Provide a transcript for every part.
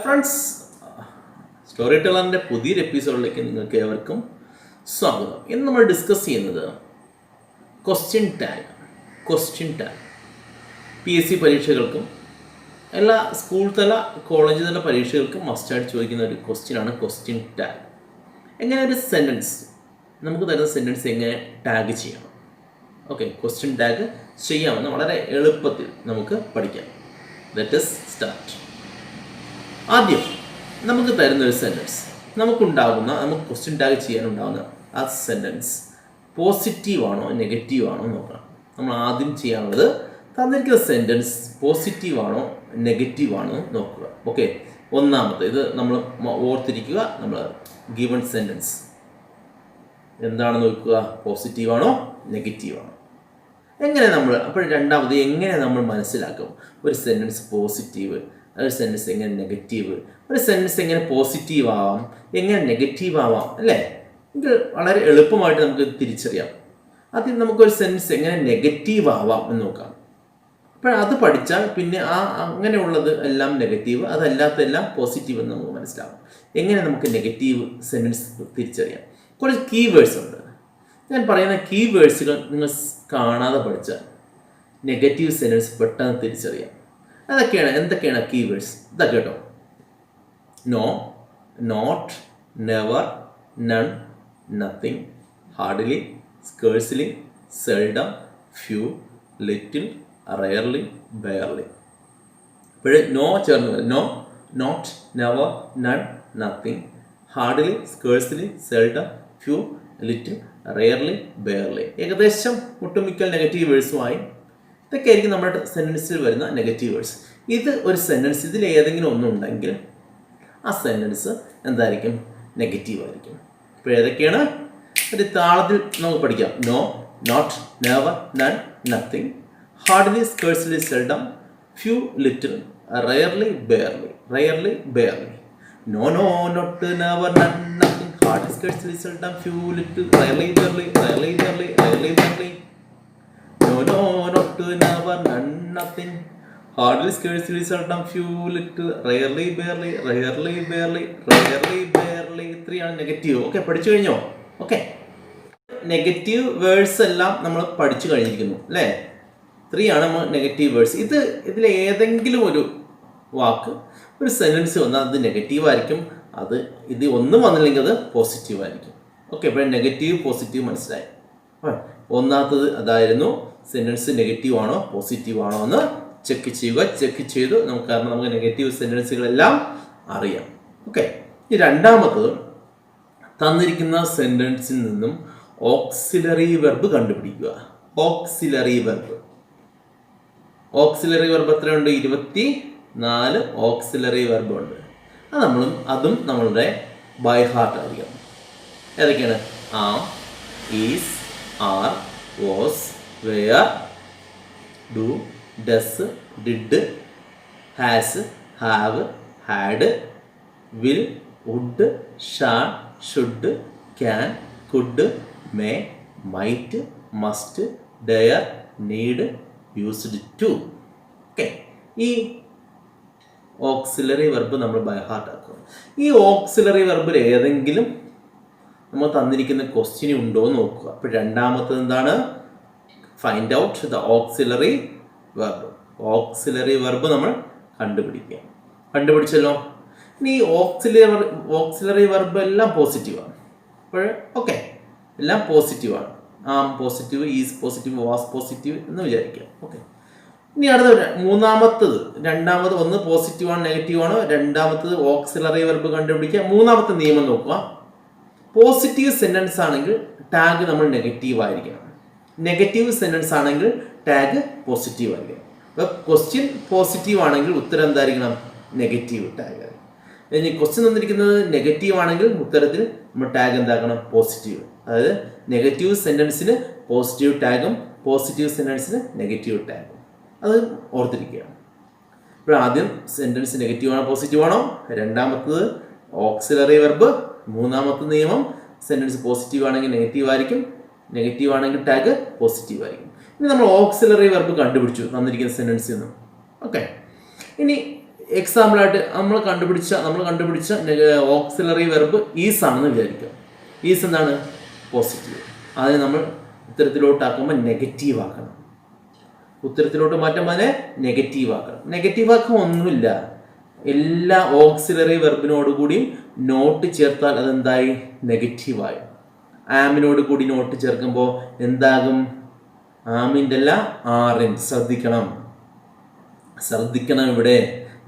Friends, story ടെല്ലറിൻ്റെ പുതിയൊരു എപ്പിസോഡിലേക്ക് നിങ്ങൾക്ക് ഏവർക്കും സ്വാഗതം. ഇന്ന് നമ്മൾ ഡിസ്കസ് ചെയ്യുന്നത് ക്വസ്റ്റ്യൻ ടാഗ് PSC പരീക്ഷകൾക്കും എല്ലാ സ്കൂൾ തല കോളേജ് തല പരീക്ഷകൾക്കും മസ്റ്റായിട്ട് ചോദിക്കുന്ന ഒരു ക്വസ്റ്റ്യനാണ് ക്വസ്റ്റ്യൻ ടാഗ്. എങ്ങനെ ഒരു സെൻറ്റൻസ്, നമുക്ക് തരുന്ന സെൻറ്റൻസ് എങ്ങനെ ടാഗ് ചെയ്യണം. ഓക്കെ, ക്വസ്റ്റ്യൻ ടാഗ് ചെയ്യാമെന്ന് വളരെ എളുപ്പത്തിൽ നമുക്ക് പഠിക്കാം. Let us start. ആദ്യം നമുക്ക് തരുന്നൊരു സെൻറ്റൻസ്, നമുക്ക് ക്വസ്റ്റ്യൻ ടാഗ് ചെയ്യാനുണ്ടാകുന്ന ആ സെൻറ്റൻസ് പോസിറ്റീവ് ആണോ നെഗറ്റീവ് ആണോ നോക്കണം. നമ്മൾ ആദ്യം ചെയ്യാനുള്ളത് തന്നിരിക്കുന്ന സെൻറ്റൻസ് പോസിറ്റീവ് ആണോ നെഗറ്റീവ് ആണോ നോക്കുക. ഓക്കെ, ഒന്നാമത്തെ ഇത് നമ്മൾ ഓർത്തിരിക്കുക. നമ്മൾ ഗിവൺ സെൻറ്റൻസ് എന്താണെന്ന് നോക്കുക, പോസിറ്റീവ് ആണോ നെഗറ്റീവ് ആണോ. അപ്പോൾ രണ്ടാമത് എങ്ങനെ നമ്മൾ മനസ്സിലാക്കും ഒരു സെൻറ്റൻസ് പോസിറ്റീവ്, ഒരു സെൻറ്റൻസ് എങ്ങനെ നെഗറ്റീവ്, ഒരു സെൻറ്റൻസ് എങ്ങനെ പോസിറ്റീവ് ആവാം, എങ്ങനെ നെഗറ്റീവ് ആവാം, അല്ലേ? ഇത് വളരെ എളുപ്പമായിട്ട് നമുക്ക് തിരിച്ചറിയാം. ആദ്യം നമുക്കൊരു സെൻറ്റൻസ് എങ്ങനെ നെഗറ്റീവ് ആവാം എന്ന് നോക്കാം. അപ്പോൾ അത് പഠിച്ചാൽ പിന്നെ അങ്ങനെയുള്ളത് എല്ലാം നെഗറ്റീവ്, അതല്ലാത്തതെല്ലാം പോസിറ്റീവ് എന്ന് നമുക്ക് മനസ്സിലാവും. എങ്ങനെ നമുക്ക് നെഗറ്റീവ് സെൻറ്റൻസ് തിരിച്ചറിയാം? കുറച്ച് കീവേഡ്സ് ഉണ്ട്. ഞാൻ പറയുന്ന കീവേഡ്സുകൾ നിങ്ങൾ കാണാതെ പഠിച്ചാൽ നെഗറ്റീവ് സെൻറ്റൻസ് പെട്ടെന്ന് തിരിച്ചറിയാം. എന്തൊക്കെയാണ് കീവേഡ്സ്? ഇതൊക്കെ കേട്ടോ: no, not, never, none, nothing, hardly, scarcely, seldom, few, little, rarely, barely. അപ്പോൾ നോ ചേർന്ന് വരും. No, not, never, none, nothing, hardly, scarcely, seldom, few, little, rarely, barely. ഏകദേശം ഒട്ടുമിക്ക നെഗറ്റീവ് വേഴ്സുമായി ഇതൊക്കെ ആയിരിക്കും നമ്മുടെ സെൻറ്റൻസിൽ വരുന്ന നെഗറ്റീവ് വേർഡ്സ്. ഇത് ഒരു സെൻറ്റൻസ്, ഇതിൽ ഏതെങ്കിലും ഒന്നുണ്ടെങ്കിൽ ആ സെൻറ്റൻസ് എന്തായിരിക്കും? നെഗറ്റീവ് ആയിരിക്കും. ഇപ്പോൾ ഏതൊക്കെയാണ്? ഒരു താളത്തിൽ നമുക്ക് പഠിക്കാം. No, not, never, none, nothing, hardly, scarcely, seldom, few, little, rarely, barely. Rarely, barely. No, no, not, never, none, nothing, hardly, scarcely, seldom, few, little, rarely, barely, rarely, barely, rarely, barely. No, no, not, never, none, nothing, hardly, scarcely, seldom, few, little, rarely, barely, rarely, barely, rarely, barely. ഇത്രയാണ് negative. Okay, പഠിച്ചു കഴിഞ്ഞോ? Okay, negative words എല്ലാം നമ്മൾ പഠിച്ചു കഴിഞ്ഞിരിക്കുന്നു, അല്ലേ? 3 ആണ് negative words. ഇതിൽ ഏതെങ്കിലും ഒരു വാക്ക്, ഒരു സെൻറ്റൻസ് വന്നാൽ അത് നെഗറ്റീവ് ആയിരിക്കും. ഇത് ഒന്നും വന്നില്ലെങ്കിൽ അത് പോസിറ്റീവ് ആയിരിക്കും. ഓക്കെ, അപ്പോൾ നെഗറ്റീവ് പോസിറ്റീവ് മനസ്സിലായി. ഒന്നാമത്തത് അതായിരുന്നു, സെൻറ്റൻസ് നെഗറ്റീവ് ആണോ പോസിറ്റീവ് ആണോ എന്ന് ചെക്ക് ചെയ്യുക. ചെക്ക് ചെയ്തു കാരണം നമുക്ക് നെഗറ്റീവ് സെൻറ്റൻസുകളെല്ലാം അറിയാം. ഓക്കെ, ഈ രണ്ടാമത്തത് തന്നിരിക്കുന്ന സെൻറ്റൻസിൽ നിന്നും ഓക്സിലറി വെർബ് കണ്ടുപിടിക്കുക. ഓക്സിലറി വെർബ് എത്രയുണ്ട്? 24 ഓക്സിലറി വെർബ് ഉണ്ട്. അതും നമ്മളുടെ ബൈ ഹാർട്ട് അറിയാം. ഏതൊക്കെയാണ്? Am, is, are, was, were, do, does, did, has, have, had, will, would, shall, should, can, could, may, might, must, dare, need, used to. Okay, ഈ auxiliary verb നമ്മൾ by heart ആക്കുക. ഈ auxiliary വെർബിൽ ഏതെങ്കിലും നമ്മൾ തന്നിരിക്കുന്ന question ഉണ്ടോ എന്ന് നോക്കുക. അപ്പോൾ രണ്ടാമത്തത് എന്താണ്? Find out the auxiliary verb. Auxiliary verb നമ്മൾ കണ്ടുപിടിച്ചല്ലോ. ഇനി ഓക്സിലറി വെർബ് എല്ലാം പോസിറ്റീവാണ്. അപ്പോൾ ഓക്കെ, എല്ലാം പോസിറ്റീവാണ്. Am positive, is positive, was positive എന്ന് വിചാരിക്കുക. ഓക്കെ, ഇനി മൂന്നാമത്തത്, ഒന്ന് പോസിറ്റീവ് ആണോ നെഗറ്റീവ് ആണോ, രണ്ടാമത്തത് ഓക്സിലറി വെർബ് കണ്ടുപിടിക്കുക. മൂന്നാമത്തെ നിയമം നോക്കുക. പോസിറ്റീവ് സെൻറ്റൻസ് ആണെങ്കിൽ ടാഗ് നമ്മൾ നെഗറ്റീവ് ആയിരിക്കണം. നെഗറ്റീവ് സെൻറ്റൻസ് ആണെങ്കിൽ ടാഗ് പോസിറ്റീവ് ആയിരിക്കണം. അപ്പോൾ ക്വസ്റ്റ്യൻ പോസിറ്റീവ് ആണെങ്കിൽ ഉത്തരം എന്തായിരിക്കണം? നെഗറ്റീവ് ടാഗ് ആയിരിക്കും. ഇനി ക്വസ്റ്റ്യൻ തന്നിരിക്കുന്നത് നെഗറ്റീവ് ആണെങ്കിൽ ഉത്തരത്തിൽ നമ്മൾ ടാഗ് എന്താക്കണം? പോസിറ്റീവ്. അതായത് നെഗറ്റീവ് സെൻറ്റൻസിന് പോസിറ്റീവ് ടാഗും പോസിറ്റീവ് സെൻറ്റൻസിന് നെഗറ്റീവ് ടാഗും. അത് ഓർത്തിരിക്കുക. ഇപ്പോൾ ആദ്യം സെൻറ്റൻസ് നെഗറ്റീവ് ആണോ പോസിറ്റീവ് ആണോ, രണ്ടാമത്തത് ഓക്സിലറി വെർബ്, മൂന്നാമത്തെ നിയമം സെൻറ്റൻസ് പോസിറ്റീവ് ആണെങ്കിൽ നെഗറ്റീവ് ആയിരിക്കും, നെഗറ്റീവ് ആണെങ്കിൽ ടാഗ് പോസിറ്റീവ് ആയിരിക്കും. ഇനി നമ്മൾ ഓക്സിലറി വെർബ് കണ്ടുപിടിച്ചു തന്നിരിക്കുന്ന സെൻറ്റൻസിൽ നിന്നും. ഓക്കെ, ഇനി എക്സാമ്പിളായിട്ട് നമ്മൾ കണ്ടുപിടിച്ച ഓക്സിലറി വെർബ് ഈസ് ആണെന്ന് വിചാരിക്കുക. ഈസ് എന്താണ്? പോസിറ്റീവ്. അതിനെ നമ്മൾ ഉത്തരത്തിലോട്ടാക്കുമ്പോൾ നെഗറ്റീവ് ആക്കണം. ഉത്തരത്തിലോട്ട് മാറ്റുമ്പോൾ അതിനെ നെഗറ്റീവ് ആക്കണം. നെഗറ്റീവ് ആക്കാൻ ഒന്നുമില്ല. എല്ലാ ഓക്സിലറി വെർബിനോടുകൂടിയും നോട്ട് ചേർത്താൽ അതെന്തായി? നെഗറ്റീവായി. ആമിനോട് കൂടി നോട്ട് ചേർക്കുമ്പോൾ എന്താകും? ആമിൻ്റെ അല്ല, ആറിൻ. ശ്രദ്ധിക്കണം. ഇവിടെ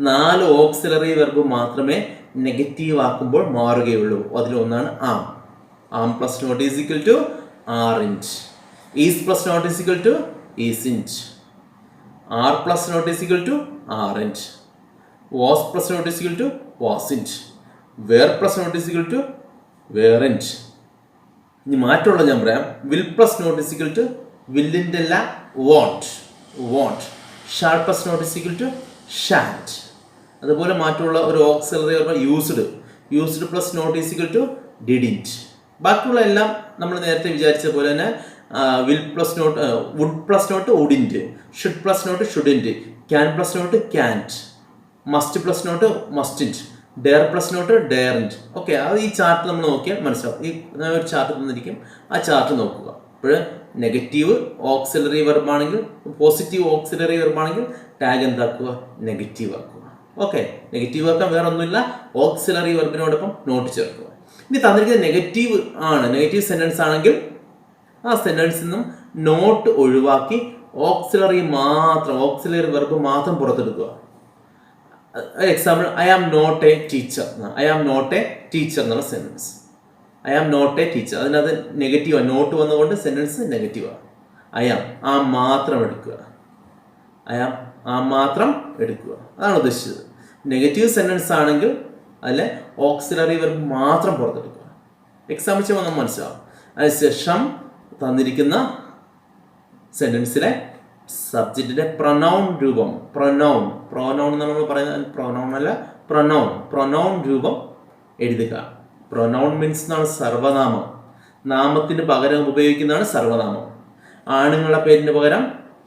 4 ഓക്സിലറി വെർബ് മാത്രമേ നെഗറ്റീവ് ആക്കുമ്പോൾ മാറുകയുള്ളൂ. അതിലൊന്നാണ് am. Am plus not is equal to aren't. Is plus not is equal to isn't. Are plus not is equal to aren't. Was plus not is equal to wasn't. Were plus not is equal to weren't. ഇനി മാറ്റമുള്ള ഞാൻ പറയാം. Will plus not is equal to വില്ലിൻ്റെ അല്ല, won't. Shall plus not is equal to shan't. അതുപോലെ മാറ്റമുള്ള ഒരു auxiliary verb used plus not is equal to didn't. ബാക്കിയുള്ള എല്ലാം നമ്മൾ നേരത്തെ വിചാരിച്ച പോലെ തന്നെ will plus not would plus not wouldn't, should plus not shouldn't, can plus not can't, must plus not mustn't, dare plus not daren't. Okay, അത് ഈ chart നമ്മൾ നോക്കിയാൽ മനസ്സിലാവും. ഈ ഒരു ചാർട്ട് തന്നിരിക്കും, ആ ചാർട്ട് നോക്കുക. അപ്പോൾ നെഗറ്റീവ് ഓക്സിലറി വെർബാണെങ്കിൽ, പോസിറ്റീവ് ഓക്സിലറി വെർബാണെങ്കിൽ ടാഗ് എന്താക്കുക? നെഗറ്റീവ് ആക്കുക. ഓക്കെ, നെഗറ്റീവ് ആക്കാൻ വേറെ ഒന്നുമില്ല, ഓക്സിലറി വെർബിനോടൊപ്പം നോട്ട് ചേർക്കുക. ഇനി തന്നിരിക്കുന്നത് നെഗറ്റീവ് ആണ്, നെഗറ്റീവ് സെൻറ്റൻസ് ആണെങ്കിൽ ആ സെൻറ്റൻസിൽ നിന്നും നോട്ട് ഒഴിവാക്കി ഓക്സിലറി വെർബ് മാത്രം പുറത്തെടുക്കുക. Example, I am not a teacher എന്നുള്ള sentence. I am not a teacher, അതിനകത്ത് നെഗറ്റീവാണ്, നോട്ട് വന്നുകൊണ്ട് സെൻറ്റൻസ് നെഗറ്റീവാണ്. ഐ ആം മാത്രം എടുക്കുക. അതാണ് ഉദ്ദേശിച്ചത്. നെഗറ്റീവ് സെൻറ്റൻസ് ആണെങ്കിൽ അതിൽ ഓക്സിലറി വെർബ് മാത്രം പുറത്തെടുക്കുക. എക്സാമ്പിൾ ചെയ്യുമ്പോൾ നമുക്ക് മനസ്സിലാവും. അതിനുശേഷം തന്നിരിക്കുന്ന സെൻറ്റൻസിലെ സബ്ജക്റ്റിന്റെ പ്രൊനൗൺ രൂപം, പ്രൊനൗൺ നമ്മൾ പറയുന്നത് പ്രൊനൗൺ രൂപം എഴുതുക. പ്രൊനൗൺ മീൻസ് എന്നാണ് സർവനാമം. നാമത്തിന് പകരം ഉപയോഗിക്കുന്നതാണ് സർവനാമം. ആണുങ്ങളുടെ പേരിന് പകരം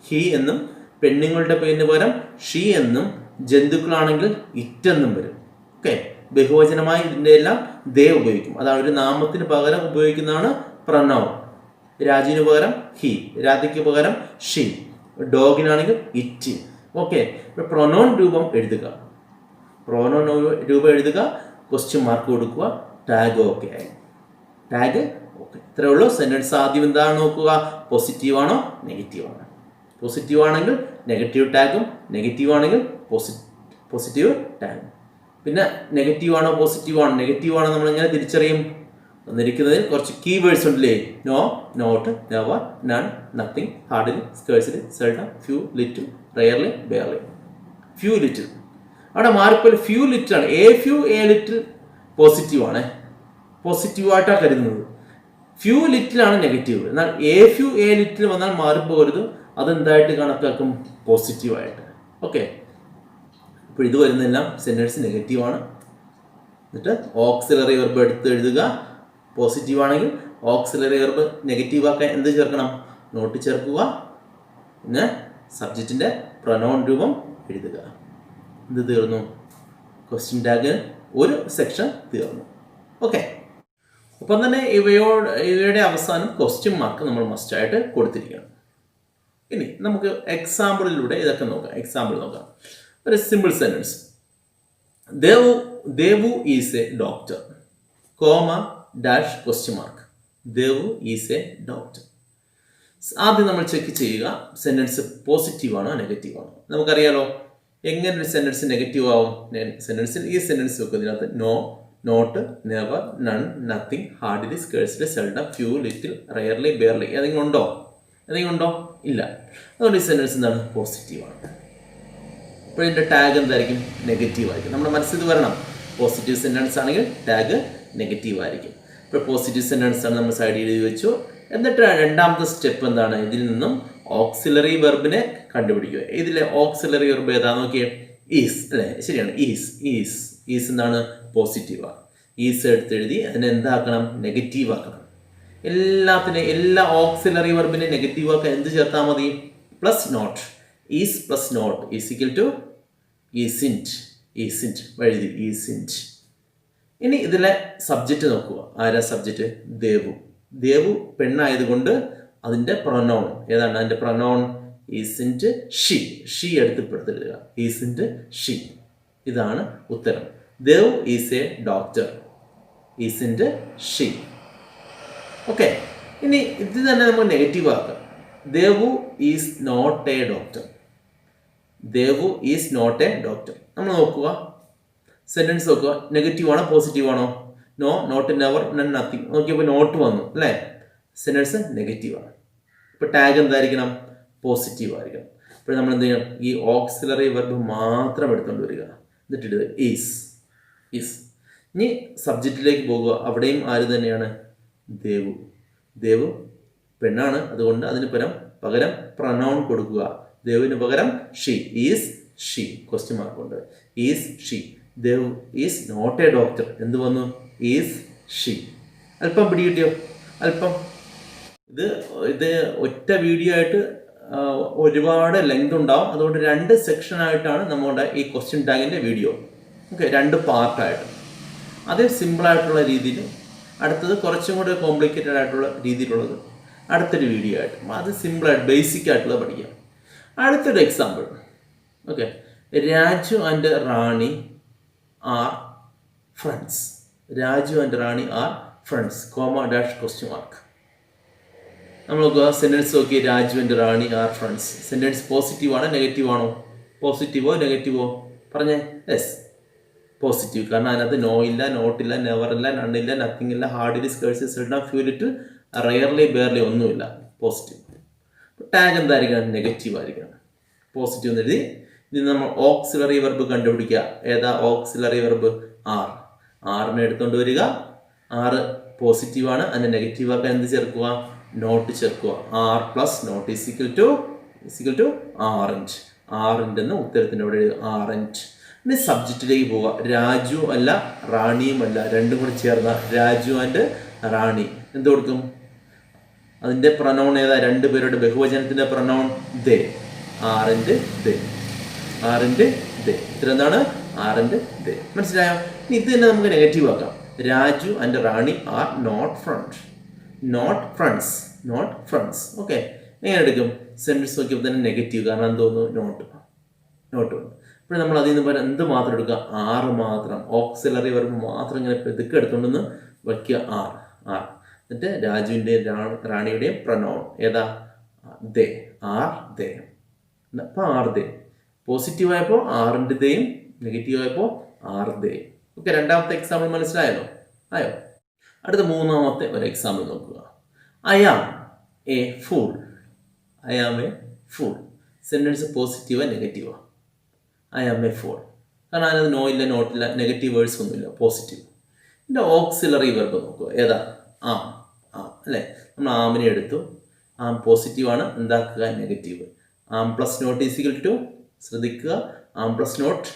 ഹി എന്നും, പെണ്ണുങ്ങളുടെ പേരിന് പകരം ഷീ എന്നും, ജന്തുക്കളാണെങ്കിൽ ഇറ്റ് എന്നും വരും. ഓക്കെ, ബഹുവചനമായി ഇതിൻ്റെ എല്ലാം ദേ ഉപയോഗിക്കും. അതാണ് ഒരു നാമത്തിന് പകരം ഉപയോഗിക്കുന്നതാണ് പ്രൊനൗൺ. രാജുവിന് പകരം ഹി, രാധയ്ക്ക് പകരം ഷീ, ഡോഗിനാണെങ്കിൽ ഇറ്റ്. ഓക്കെ, പ്രൊനൗൺ രൂപം എഴുതുക. ക്വസ്റ്റ്യൻ മാർക്ക് കൊടുക്കുക. ടാഗ് ഓക്കെ ആയി. ഇത്രയേ ഉള്ളൂ. സെൻറ്റൻസ് ആദ്യം എന്താണ് നോക്കുക? പോസിറ്റീവ് ആണോ നെഗറ്റീവ് ആണോ? പോസിറ്റീവ് ആണെങ്കിൽ നെഗറ്റീവ് ടാഗും, നെഗറ്റീവ് ആണെങ്കിൽ പോസിറ്റീവ് ടാഗും. പിന്നെ നെഗറ്റീവ് ആണോ നമ്മൾ എങ്ങനെ തിരിച്ചറിയും? തന്നിരിക്കുന്നതിൽ കുറച്ച് കീവേഡ്സ് ഉണ്ടല്ലേ? No, not, never, none, nothing, hardly, scarcely, seldom, few, little, rarely, barely. Few little അവിടെ മാറിപ്പോൾ ഫ്യൂ ലിറ്റിൽ ആണ്. എ ലിറ്റിൽ പോസിറ്റീവ് ആണ്, പോസിറ്റീവായിട്ടാണ് കരുതുന്നത്. ഫ്യൂ ലിറ്റിലാണ് നെഗറ്റീവ്. എന്നാൽ എ ലിറ്റിൽ വന്നാൽ മാറിപ്പോകരുത്, അതെന്തായിട്ട് കണക്കാക്കും? പോസിറ്റീവായിട്ട്. ഓക്കെ, അപ്പോൾ ഇത് വരുന്നതെല്ലാം സെൻറ്റൻസ് നെഗറ്റീവാണ്. എന്നിട്ട് ഓക്സിലറി വെർബ് എടുത്ത് എഴുതുക. പോസിറ്റീവ് ആണെങ്കിൽ ഓക്സിലറി വെർബ് നെഗറ്റീവ് ആക്കാൻ എന്ത് ചേർക്കണം? നോട്ട് ചേർക്കുക. പിന്നെ സബ്ജക്റ്റിൻ്റെ പ്രൊനൗൺ രൂപം എഴുതുക. ഇത് തീർന്നു. ക്വസ്റ്റ്യൻ ടാഗ് ഒരു സെക്ഷൻ തീർന്നു. ഓക്കെ, ഒപ്പം തന്നെ ഇവയുടെ അവസാനം ക്വസ്റ്റ്യൻ മാർക്ക് നമ്മൾ മസ്റ്റായിട്ട് കൊടുത്തിരിക്കണം. ഇനി നമുക്ക് എക്സാമ്പിളിലൂടെ ഇതൊക്കെ നോക്കാം. എക്സാമ്പിൾ നോക്കാം. ഒരു simple sentence. Devu is a doctor, question mark. Devu is a doctor. ആദ്യം നമ്മൾ ചെക്ക് ചെയ്യുക സെൻറ്റൻസ് പോസിറ്റീവ് ആണോ നെഗറ്റീവ് ആണോ. നമുക്കറിയാലോ എങ്ങനെ ഒരു സെൻറ്റൻസ് നെഗറ്റീവ് ആവും. സെൻറ്റൻസിൽ ഈ സെൻറ്റൻസ് വെക്കുന്നതിനകത്ത് no, not, never, none, nothing, hardly, scarcely, seldom, few, little, rarely, barely. ഏതെങ്കിലും ഉണ്ടോ? ഇല്ല. അതുകൊണ്ട് ഈ സെൻറ്റൻസ് എന്താണ്? പോസിറ്റീവാണ്. അപ്പോൾ ഇതിൻ്റെ ടാഗ് എന്തായിരിക്കും? നെഗറ്റീവ് ആയിരിക്കും. നമ്മുടെ മനസ്സിൽ വരണം. പോസിറ്റീവ് സെൻറ്റൻസ് ആണെങ്കിൽ ടാഗ് നെഗറ്റീവ് ആയിരിക്കും. ഇപ്പോൾ പോസിറ്റീവ് സെൻറ്റൻസ് ആണ് നമ്മൾ സൈഡിൽ എഴുതി വെച്ചു. എന്നിട്ട് രണ്ടാമത്തെ സ്റ്റെപ്പ് എന്താണ്? ഇതിൽ നിന്നും ഓക്സിലറി വെർബിനെ കണ്ടുപിടിക്കുക. ഇതിലെ ഓക്സിലറി വെർബ് ഏതാ നോക്കിയേ? ഈസ് അല്ലേ? ശരിയാണ്. ഈസ് എന്താണ്? പോസിറ്റീവാണ്. ഈസ് എടുത്തെഴുതി അതിനെ എന്താക്കണം? നെഗറ്റീവ് ആക്കണം. എല്ലാ ഓക്സിലറി വെർബിനെ നെഗറ്റീവ് ആക്കാൻ എന്ത് ചേർത്താൽ മതി? Plus not. Is plus not is equal to isn't. Isn't എഴുതി ഈസിൻറ്റ്. ഇനി ഇതിലെ സബ്ജക്റ്റ് നോക്കുക. ആരാ സബ്ജക്റ്റ്? ദേവു. ദേവു പെണ്ണായതുകൊണ്ട് അതിൻ്റെ പ്രൊനൗൺ ഏതാണ്? അതിൻ്റെ പ്രൊനൗൺ ഈസിൻറ്റ് ഷീ. ഷീ എടുത്തിപ്പെടുത്തിടുക. Isn't she. ഇതാണ് ഉത്തരം. Dev is a doctor. Isn't she. Okay. ഇനി ഇത് തന്നെ നമ്മൾ നെഗറ്റീവ് ആക്കാം. Dev is not a doctor. Dev is not a doctor. നമ്മൾ നോക്കുക, സെൻറ്റൻസ് നോക്കുക. നെഗറ്റീവ് ആണോ പോസിറ്റീവ് ആണോ? No, not, never, none, nothing. നോക്കിയപ്പോൾ നോട്ട് വന്നു അല്ലേ? സെൻറ്റൻസ് നെഗറ്റീവാണ്. ഇപ്പോൾ ടാഗ് എന്തായിരിക്കണം? പോസിറ്റീവ് ആയിരിക്കണം. ഇപ്പോൾ നമ്മൾ എന്ത് ചെയ്യണം? ഈ ഓക്സിലറി വെർബ് മാത്രം എടുത്തുകൊണ്ട് വരിക. എന്നിട്ട് ഈസ്. ഈസ്. ഇനി സബ്ജക്റ്റിലേക്ക് പോകുക. അവിടെയും ആര് തന്നെയാണ്? ദേവു. ദേവു പെണ്ണാണ്, അതുകൊണ്ട് അതിന് പകരം പ്രൊനൗൺ കൊടുക്കുക. ദേവിന് പകരം she. Is she. Question mark ഉണ്ട്. Is she. Dev is not a doctor. എന്ത് വന്നു? Is she. അല്പം പിടികിട്ടിയോ? അല്പം. ഇത് ഒറ്റ വീഡിയോ ആയിട്ട് ഒരുപാട് ലെങ്ത് ഉണ്ടാവും. അതുകൊണ്ട് 2 സെക്ഷനായിട്ടാണ് നമ്മുടെ ഈ ക്വസ്റ്റ്യൻ ടാഗിൻ്റെ വീഡിയോ. ഓക്കെ, 2 പാർട്ടായിട്ട്. അത് സിമ്പിളായിട്ടുള്ള രീതിയിൽ, അടുത്തത് കുറച്ചും കൂടെ കോംപ്ലിക്കേറ്റഡ് ആയിട്ടുള്ള രീതിയിലുള്ളത് അടുത്തൊരു വീഡിയോ ആയിട്ട്. അത് സിമ്പിളായിട്ട് ബേസിക് ആയിട്ടുള്ളത് പഠിക്കാം. അടുത്തൊരു example. Okay, Raju and Rani are friends. Raju and Rani are friends, comma dash question mark. നമ്മൾ നോക്കുക, സെൻറ്റൻസ് നോക്കി. Raju and Rani are friends. Sentence positive ആണോ നെഗറ്റീവ് ആണോ? പോസിറ്റീവോ നെഗറ്റീവോ? പറഞ്ഞേ. Yes, positive. കാരണം അതിനകത്ത് നോ ഇല്ല, നോട്ടില്ല, നെവർ ഇല്ല, നണ്ണില്ല, നത്തിങ് ഇല്ല, hardly, scarce, seldom, few little, rarely, barely ഒന്നുമില്ല. പോസിറ്റീവ്. ടാഗ് എന്തായിരിക്കണം? നെഗറ്റീവ് ആയിരിക്കണം. പോസിറ്റീവ് എന്ന് എഴുതി. ഇനി നമ്മൾ ഓക്സിലറി വെർബ് കണ്ടുപിടിക്കുക. ഏതാ ഓക്സിലറി വെർബ്? ആർ. ആറിനെ എടുത്തുകൊണ്ട് വരിക. ആറ് പോസിറ്റീവാണ്, അതിൻ്റെ നെഗറ്റീവ് ആക്കാൻ എന്ത് ചേർക്കുക? നോട്ട് ചേർക്കുക. Are plus not is equal to aren't. ആറിൻ്റെ എന്ന് ഉത്തരത്തിൻ്റെ അവിടെ ആറഞ്ച്. ഇനി സബ്ജക്റ്റിലേക്ക് പോവുക. രാജു അല്ല, റാണിയും അല്ല, രണ്ടും കൂടി ചേർന്ന രാജു ആൻഡ് റാണി. എന്ത് കൊടുക്കും? അതിൻ്റെ പ്രൊനൗൺ ഏതാ? 2 പേരുടെ ബഹുവചനത്തിൻ്റെ പ്രൊനൗൺ ദേ. ആറിൻ്റെ ദേ. ആറിൻ്റെ ദേ. ഇത്ര എന്താണ്? ആറിൻ്റെ ദേ. മനസ്സിലായോ? ഇനി ഇത് തന്നെ നമുക്ക് നെഗറ്റീവ് ആക്കാം. Raju and Rani are not friends. Not friends. Not friends. Okay, എങ്ങനെ എടുക്കും? സെൻറ്റൻസ് നോക്കിയപ്പോൾ തന്നെ നെഗറ്റീവ്. കാരണം എന്ത് തോന്നുന്നു? നോട്ട് വന്നു. ഇപ്പോൾ നമ്മൾ അതിൽ നിന്ന് പറയാൻ എന്ത് മാത്രം എടുക്കുക? ആറ് മാത്രം. ഓക്സിലറി വെർബ് മാത്രം ഇങ്ങനെ ഇതൊക്കെ എടുത്തുകൊണ്ടൊന്ന് വയ്ക്കുക. ആർ. എന്നിട്ട് രാജുവിൻ്റെയും റാണിയുടെയും പ്രൊനൗൺ ഏതാ? ദേ. Are they. അപ്പോൾ ആർ ദേ. പോസിറ്റീവ് ആയപ്പോൾ ആറിൻ്റെ ദേയും, നെഗറ്റീവ് ആയപ്പോൾ ആർ ദേയും. ഓക്കെ, രണ്ടാമത്തെ എക്സാമ്പിൾ മനസ്സിലായല്ലോ? ആയോ? അടുത്ത മൂന്നാമത്തെ ഒരു എക്സാമ്പിൾ നോക്കുക. I am a fool. I am a fool. Sentence പോസിറ്റീവാ നെഗറ്റീവാ? I am a fool. കാരണം അതിനകത്ത് നോ ഇല്ല, നോട്ടില്ല, നെഗറ്റീവ് വേർഡ്സ് ഒന്നുമില്ല, പോസിറ്റീവ്. ഇതിൻ്റെ ഓക്സിലറി വെർബ് നോക്കുക. ഏതാ? ആം. അല്ലേ? നമ്മൾ ആമിനെ എടുത്തു. ആം പോസിറ്റീവാണ്, എന്താക്കുക? Negative. Am plus not is equal to, ശ്രദ്ധിക്കുക, ആം പ്ലസ് നോട്ട്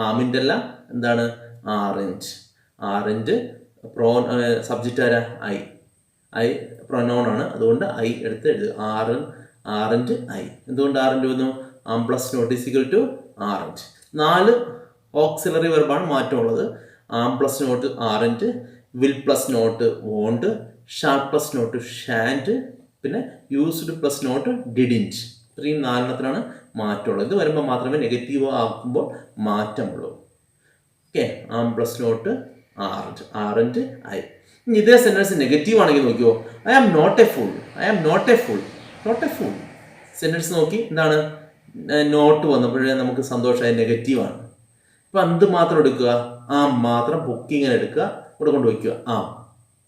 ആമിൻ്റെ അല്ല, എന്താണ്? ആറഞ്ച്. ആറഞ്ച് സബ്ജക്റ്റ് ആരാ? ഐ പ്രൊനൗൺ ആണ്, അതുകൊണ്ട് ഐ എടുത്ത് എഴുതുക. Aren't I. എന്തുകൊണ്ട് ആറഞ്ച് വന്നു? Am plus not is equal to aren't. 4 auxiliary വെർബാണ് മാറ്റമുള്ളത്. Am plus not aren't, will plus not won't, shall plus not shan't, പിന്നെ യൂസ്ഡ് പ്ലസ് നോട്ട് ഡിഡിൻറ്റ്. ഇത്രയും 4 മാറ്റമുള്ളത്. ഇത് വരുമ്പോൾ മാത്രമേ നെഗറ്റീവ് ആക്കുമ്പോൾ മാറ്റമുള്ളൂ. Okay, am plus not aren't I. ഇനി ഇതേ സെൻറ്റൻസ് നെഗറ്റീവ് ആണെങ്കിൽ നോക്കിയോ. I am not a fool. I am not a fool. Sentence നോക്കി, എന്താണ്? നോട്ട് വന്നപ്പോഴേ നമുക്ക് സന്തോഷമായി, നെഗറ്റീവാണ്. ഇപ്പം എന്ത് മാത്രം എടുക്കുക? ആം മാത്രം ബുക്കിങ്ങിന് എടുക്കുക, ഇവിടെ കൊണ്ടുവയ്ക്കുക. ആം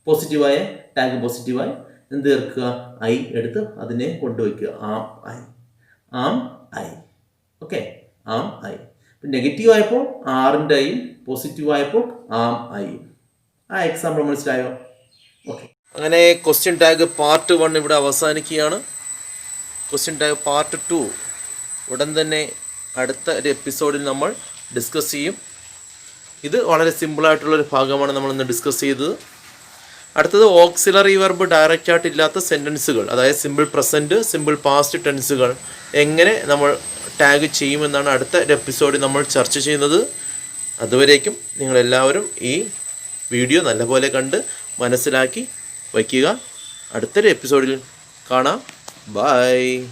പോസിറ്റീവായ ടാഗ് പോസിറ്റീവായി എന്ത് ചേർക്കുക? ഐ എടുത്ത് അതിനെ കൊണ്ടുവയ്ക്കുക. Um I. Okay, um I. Negative ആയപ്പോൾ ആറിൻ്റെ ഐയും, പോസിറ്റീവ് ആയപ്പോൾ ആം ഐയും. ആ എക്സാമ്പിൾ മനസ്സിലായോ? ഓക്കെ, അങ്ങനെ ക്വസ്റ്റ്യൻ ടാഗ് പാർട്ട് 1 ഇവിടെ അവസാനിക്കുകയാണ്. ക്വസ്റ്റ്യൻ ടാഗ് പാർട്ട് 2 ഉടൻ തന്നെ അടുത്ത ഒരു എപ്പിസോഡിൽ നമ്മൾ ഡിസ്കസ് ചെയ്യും. ഇത് വളരെ സിമ്പിളായിട്ടുള്ളൊരു ഭാഗമാണ് നമ്മളിന്ന് ഡിസ്കസ് ചെയ്തത്. അടുത്തത് ഓക്സിലറി വെർബ് ഡയറക്റ്റ് ആയിട്ട് ഇല്ലാത്ത സെൻറ്റൻസുകൾ, അതായത് സിമ്പിൾ പ്രസൻറ്റ്, സിമ്പിൾ പാസ്റ്റ് ടെൻസുകൾ എങ്ങനെ നമ്മൾ ടാഗ് ചെയ്യുമെന്നാണ് അടുത്ത ഒരു എപ്പിസോഡിൽ നമ്മൾ ചർച്ച ചെയ്യുന്നത്. അതുവരേക്കും നിങ്ങളെല്ലാവരും ഈ വീഡിയോ നല്ലപോലെ കണ്ട് മനസ്സിലാക്കി വയ്ക്കുക. അടുത്തൊരു എപ്പിസോഡിൽ കാണാം. ബൈ.